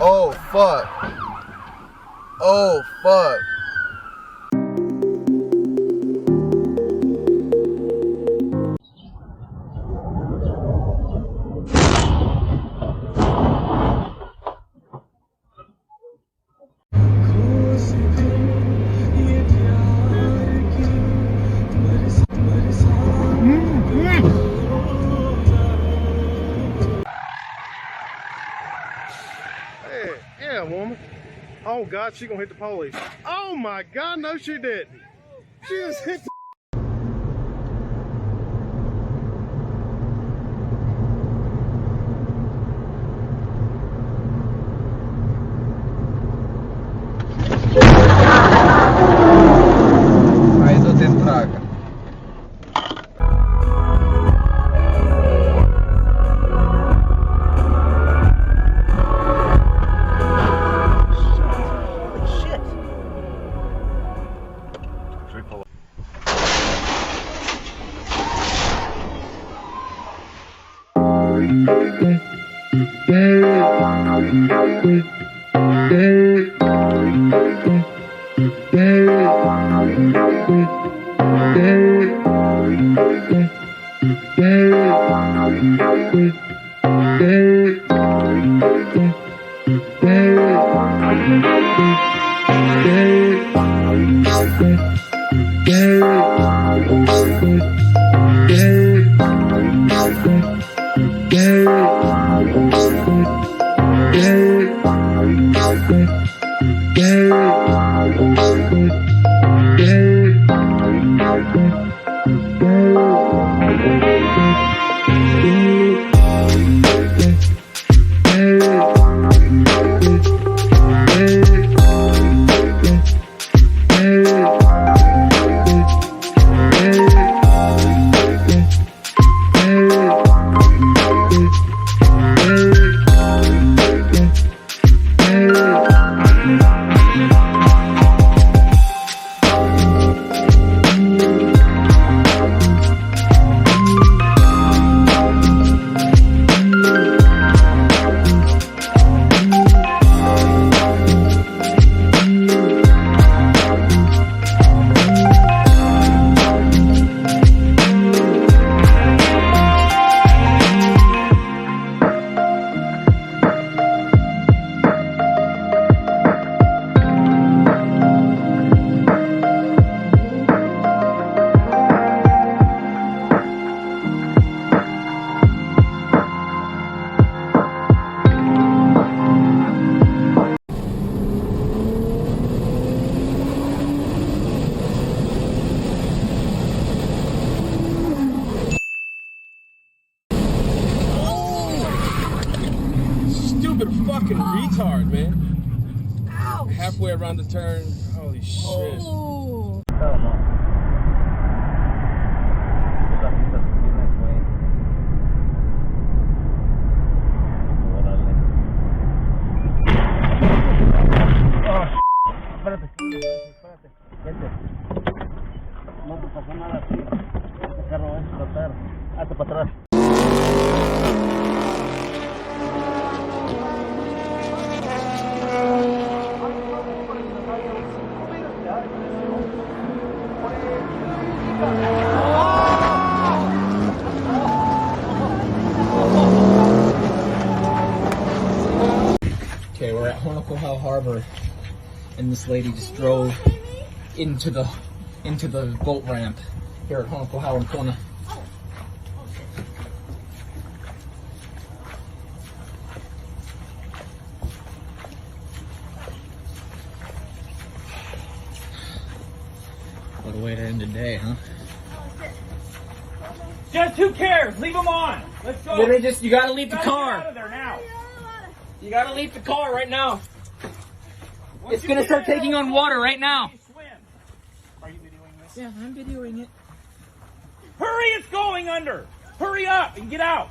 Oh, fuck. Oh, fuck. Hey, yeah, woman. Oh God, she gonna hit the police. Oh my God, no, she didn't. She just hit the Aí eu tento traga. Fucking retard, man. Ouch. Halfway around the turn. Holy shit. Oh. Espérate, vente. No te pasó nada así. Este carro va a explotar. Hazte para atrás. Okay, we're at Honokohau Harbor, and this lady just drove into the boat ramp here at Honokohau and Kona. What a way to end the day, huh? Just who cares? Leave them on. Let's go. You gotta leave the car. Get out of there now. You gotta leave the car right now. It's gonna start taking on water right now. Are you videoing this? Yeah, I'm videoing it. Hurry, it's going under. Hurry up and get out.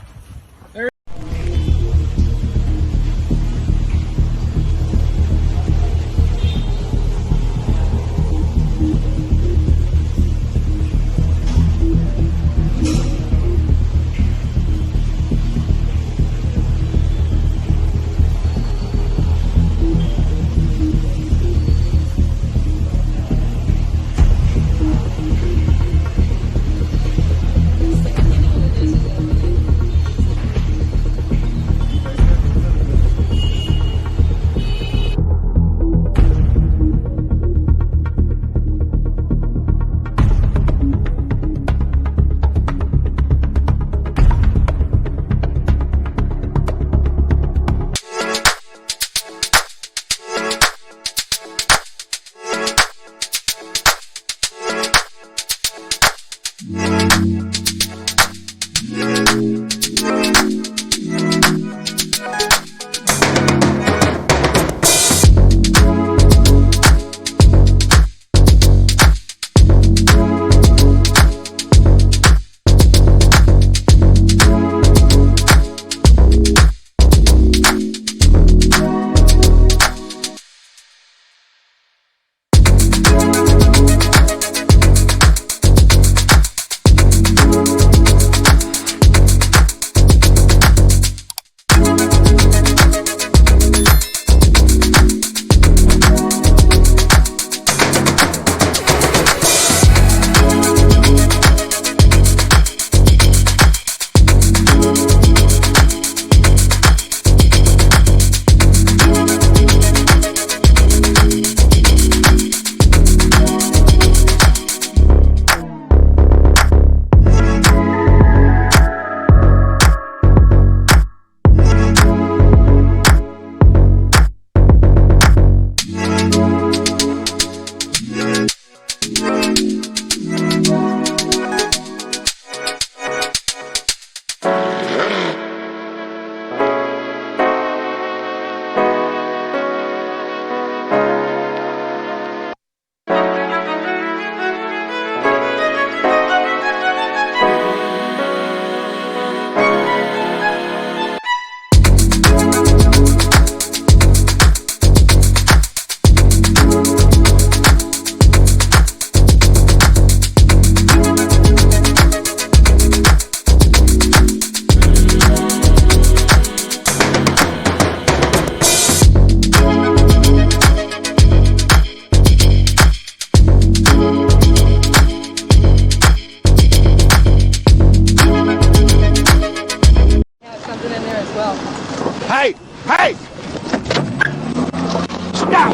Look out!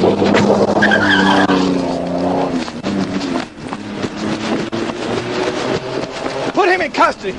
Put him in custody.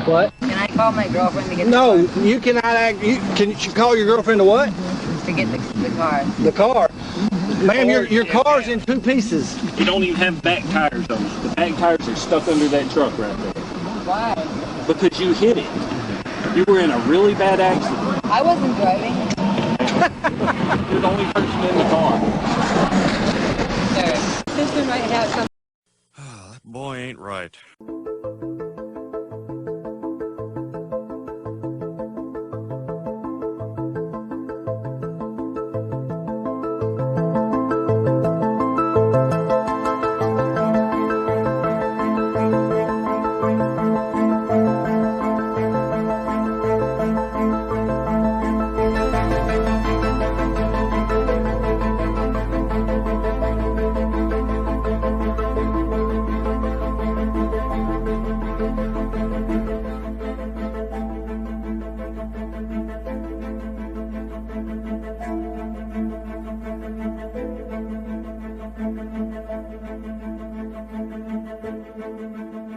What? Can I call my girlfriend to get No, the car? you cannot act. Can you call your girlfriend to what? To get the car. The car. Ma'am, your car's in two pieces. You don't even have back tires on it. The back tires are stuck under that truck right there. Why? Because you hit it. You were in a really bad accident. I wasn't driving. You're the only person in the car. Sir, sister might have some. That boy ain't right.